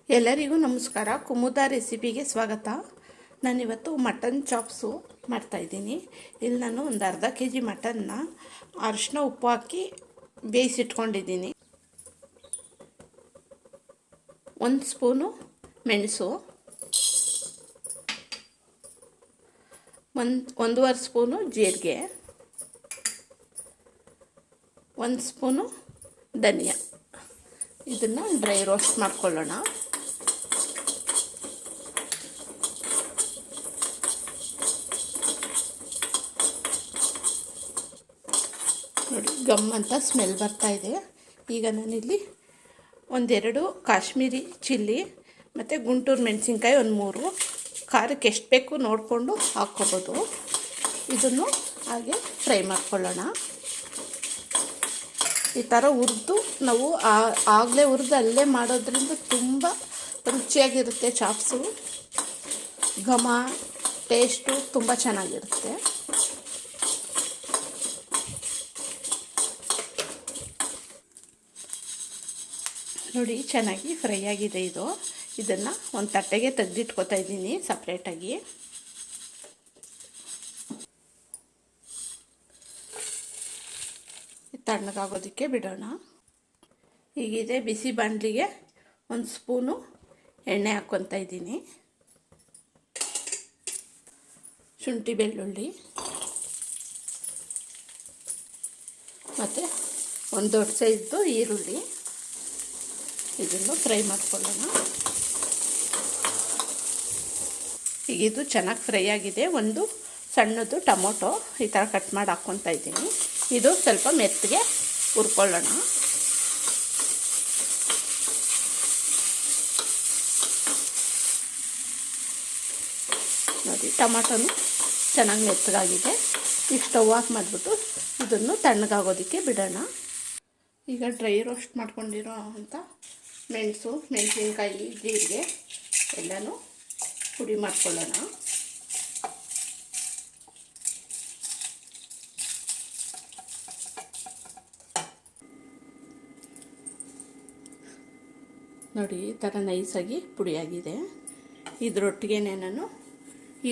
ಎಲ್ಲರಿಗೂ ನಮಸ್ಕಾರ. ಕುಮುದ ರೆಸಿಪಿಗೆ ಸ್ವಾಗತ. ನಾನಿವತ್ತು ಮಟನ್ ಚಾಪ್ಸು ಮಾಡ್ತಾಯಿದ್ದೀನಿ. ಇಲ್ಲಿ ನಾನು ಒಂದು ಅರ್ಧ kg ಮಟನ್ನ ಅರಿಶಿನ ಉಪ್ಪು ಹಾಕಿ ಬೇಯಿಸಿಟ್ಕೊಂಡಿದ್ದೀನಿ. 1 ಸ್ಪೂನು ಮೆಣಸು, 1.5 ಸ್ಪೂನು ಜೀರಿಗೆ, 1 ಸ್ಪೂನು ಧನಿಯಾ. ಇದನ್ನು ಡ್ರೈ ರೋಸ್ಟ್ ಮಾಡ್ಕೊಳ್ಳೋಣ. ನೋಡಿ, ಗಮ್ ಅಂತ ಸ್ಮೆಲ್ ಬರ್ತಾಯಿದೆ. ಈಗ ನಾನಿಲ್ಲಿ 1-2 ಕಾಶ್ಮೀರಿ ಚಿಲ್ಲಿ ಮತ್ತು ಗುಂಟೂರು ಮೆಣಸಿನ್ಕಾಯಿ 1-3 ಖಾರಕ್ಕೆ ಎಷ್ಟು ಬೇಕು ನೋಡಿಕೊಂಡು ಹಾಕ್ಕೋಬೋದು. ಇದನ್ನು ಹಾಗೆ ಫ್ರೈ ಮಾಡ್ಕೊಳ್ಳೋಣ. ಈ ಥರ ಹುರಿದು ನಾವು ಆಗಲೇ ಹುರಿದು ಅಲ್ಲೇ ಮಾಡೋದ್ರಿಂದ ತುಂಬ ರುಚಿಯಾಗಿರುತ್ತೆ. ಚಾಪ್ಸು ಘಮ ಟೇಸ್ಟು ತುಂಬ ಚೆನ್ನಾಗಿರುತ್ತೆ. ನೋಡಿ, ಚೆನ್ನಾಗಿ ಫ್ರೈ ಆಗಿದೆ ಇದು. ಇದನ್ನು ಒಂದು ತಟ್ಟೆಗೆ ತೆಗೆದಿಟ್ಕೊತಾ ಇದ್ದೀನಿ ಸಪ್ರೇಟಾಗಿ. ತಣ್ಣಗಾಗೋದಕ್ಕೆ ಬಿಡೋಣ. ಹೀಗಿದೆ ಬಿಸಿ ಬಾಣಲಿಗೆ 1 ಸ್ಪೂನು ಎಣ್ಣೆ ಹಾಕ್ಕೊತಾ ಇದ್ದೀನಿ. ಶುಂಠಿ ಬೆಳ್ಳುಳ್ಳಿ ಮತ್ತು 1 ದೊಡ್ಡ ಸೈಜ್ದು ಈರುಳ್ಳಿ, ಇದನ್ನು ಫ್ರೈ ಮಾಡ್ಕೊಳ್ಳೋಣ. ಈಗ ಇದು ಚೆನ್ನಾಗಿ ಫ್ರೈ ಆಗಿದೆ. 1 ಸಣ್ಣದು ಟೊಮೊಟೊ ಈ ಥರ ಕಟ್ ಮಾಡಿ ಹಾಕ್ಕೊತಾ ಇದ್ದೀನಿ. ಇದು ಸ್ವಲ್ಪ ಮೆತ್ತಗೆ ಹುರ್ಕೊಳ್ಳೋಣ. ನೋಡಿ, ಟೊಮೊಟೊನು ಚೆನ್ನಾಗಿ ಮೆತ್ತಗಾಗಿದೆ. ಈಗ ಸ್ಟವ್ ಆಫ್ ಮಾಡಿಬಿಟ್ಟು ಇದನ್ನು ತಣ್ಣಗಾಗೋದಕ್ಕೆ ಬಿಡೋಣ. ಈಗ ಡ್ರೈ ರೋಸ್ಟ್ ಮಾಡ್ಕೊಂಡಿರೋ ಅಂಥ ಮೆಣಸು, ಮೆಣಸಿನ್ಕಾಯಿ, ಜೀರಿಗೆ ಎಲ್ಲನೂ ಪುಡಿ ಮಾಡ್ಕೊಳ್ಳೋಣ. ನೋಡಿ, ಈ ಥರ ನೈಸಾಗಿ ಪುಡಿಯಾಗಿದೆ. ಇದರೊಟ್ಟಿಗೆ ನಾನು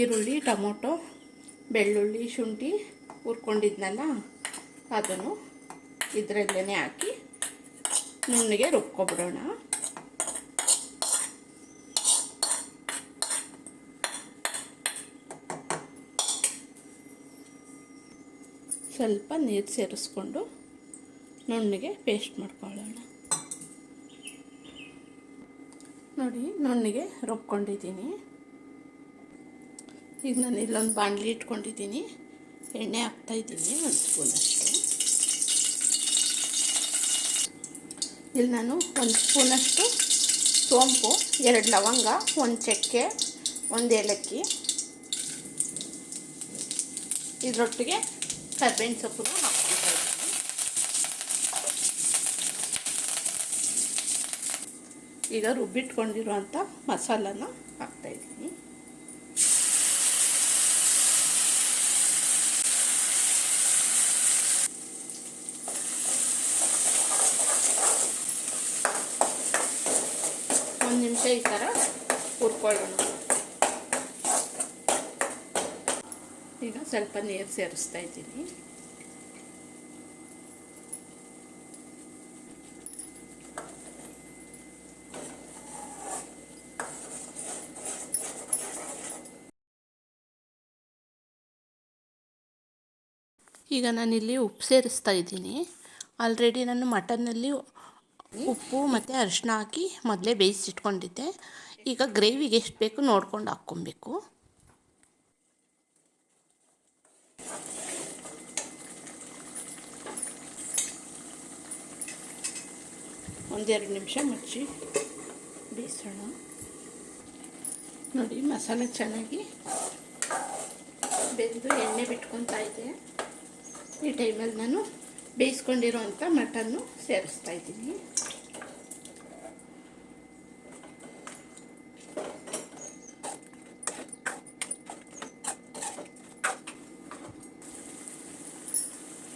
ಈರುಳ್ಳಿ, ಟೊಮೊಟೊ, ಬೆಳ್ಳುಳ್ಳಿ, ಶುಂಠಿ ಹುರ್ಕೊಂಡಿದ್ನಲ್ಲ ಅದನ್ನು ಇದರಲ್ಲೇ ಹಾಕಿ ನುಣ್ಣಗೆ ರುಬ್ಕೊಬಿಡೋಣ. ಸ್ವಲ್ಪ ನೀರು ಸೇರಿಸ್ಕೊಂಡು ನುಣ್ಣಗೆ ಪೇಸ್ಟ್ ಮಾಡ್ಕೊಳ್ಳೋಣ. ನೋಡಿ, ನುಣ್ಣಗೆ ರುಬ್ಕೊಂಡಿದ್ದೀನಿ. ಈಗ ನಾನು ಇಲ್ಲೊಂದು ಬಾಣಲಿ ಇಟ್ಕೊಂಡಿದ್ದೀನಿ. ಎಣ್ಣೆ ಹಾಕ್ತಾಯಿದ್ದೀನಿ 1 ಸ್ಪೂನಷ್ಟು. ಇಲ್ಲಿ ನಾನು 1 ಸ್ಪೂನಷ್ಟು ಸೋಂಪು, 2 ಲವಂಗ, 1 ಚಕ್ಕೆ, 1 ಏಲಕ್ಕಿ, ಇದರೊಟ್ಟಿಗೆ ಕರ್ಬೇವಿನ ಸೊಪ್ಪನ್ನು ಹಾಕ್ಕೊಳ್ತಾ ಇದ್ದೀನಿ. ಈಗ ರುಬ್ಬಿಟ್ಕೊಂಡಿರುವಂಥ ಮಸಾಲನ ಹಾಕ್ತಾಯಿದ್ದೀನಿ. ಒಂದು ನಿಮಿಷ ಈ ಥರ ಹುರ್ಕೊಳ್ಳೋಣ. ಈಗ ಸ್ವಲ್ಪ ನೀರು ಸೇರಿಸ್ತಾ ಇದ್ದೀನಿ. ಈಗ ನಾನಿಲ್ಲಿ ಉಪ್ಪು ಸೇರಿಸ್ತಾ ಇದ್ದೀನಿ. ಆಲ್ರೆಡಿ ನಾನು ಮಟನ್ನಲ್ಲಿ ಉಪ್ಪು ಮತ್ತು ಅರಿಶಿನ ಹಾಕಿ ಮೊದಲೇ ಬೇಯಿಸಿಟ್ಕೊಂಡಿದ್ದೆ. ಈಗ ಗ್ರೇವಿಗೆ ಎಷ್ಟು ಬೇಕು ನೋಡ್ಕೊಂಡು ಹಾಕ್ಕೊಬೇಕು. ಒಂದೆರಡು ನಿಮಿಷ ಮುಚ್ಚಿ ಬೇಯಿಸೋಣ. ನೋಡಿ, ಮಸಾಲೆ ಚೆನ್ನಾಗಿ ಬೆಂದು ಎಣ್ಣೆ ಬಿಟ್ಕೊತಾ ಇದೆ. ಈ ಟೈಮಲ್ಲಿ ನಾನು ಬೇಯಿಸ್ಕೊಂಡಿರೋಂಥ ಮಟನ್ನು ಸೇರಿಸ್ತಾ ಇದ್ದೀನಿ.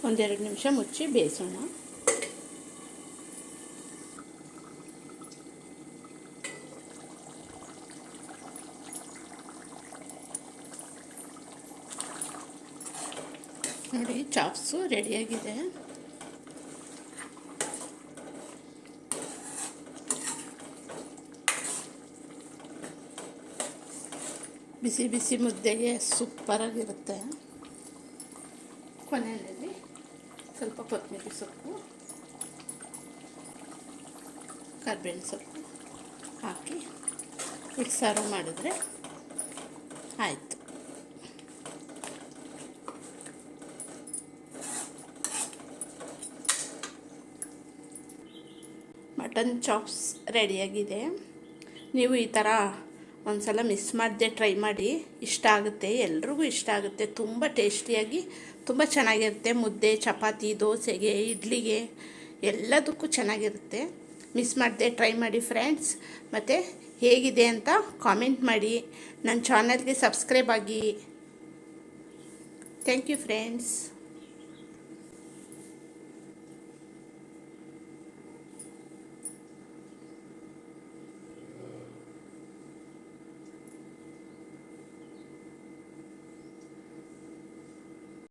ಒಂದೆರಡು ನಿಮಿಷ ಮುಚ್ಚಿ ಬೇಯಿಸೋಣ. ನೋಡಿ ಚಾಪ್ಸು ರೆಡಿಯಾಗಿದೆ. ಬಿಸಿ ಬಿಸಿ ಮುದ್ದೆಗೆ ಸೂಪರಾಗಿರುತ್ತೆ. ಕೊನೆಯಲ್ಲಿ ಸ್ವಲ್ಪ ಕೊತ್ತಂಬರಿ ಸೊಪ್ಪು, ಕರಿಬೇವಿನ ಸೊಪ್ಪು ಹಾಕಿ ಮಿಕ್ಸರು ಮಾಡಿದ್ರೆ ಆಯಿತು. ಮಟನ್ ಚಾಪ್ಸ್ ರೆಡಿಯಾಗಿದೆ. ನೀವು ಈ ಥರ ಒಂದು ಸಲ ಮಿಸ್ ಮಾಡದೆ ಟ್ರೈ ಮಾಡಿ, ಇಷ್ಟ ಆಗುತ್ತೆ, ಎಲ್ರಿಗೂ ಇಷ್ಟ ಆಗುತ್ತೆ. ತುಂಬ ಟೇಸ್ಟಿಯಾಗಿ ತುಂಬ ಚೆನ್ನಾಗಿರುತ್ತೆ. ಮುದ್ದೆ, ಚಪಾತಿ, ದೋಸೆಗೆ, ಇಡ್ಲಿಗೆ ಎಲ್ಲದಕ್ಕೂ ಚೆನ್ನಾಗಿರುತ್ತೆ. ಮಿಸ್ ಮಾಡದೆ ಟ್ರೈ ಮಾಡಿ ಫ್ರೆಂಡ್ಸ್. ಮತ್ತು ಹೇಗಿದೆ ಅಂತ ಕಾಮೆಂಟ್ ಮಾಡಿ. ನನ್ನ ಚಾನಲ್ಗೆ ಸಬ್ಸ್ಕ್ರೈಬ್ ಆಗಿ. Thank you friends.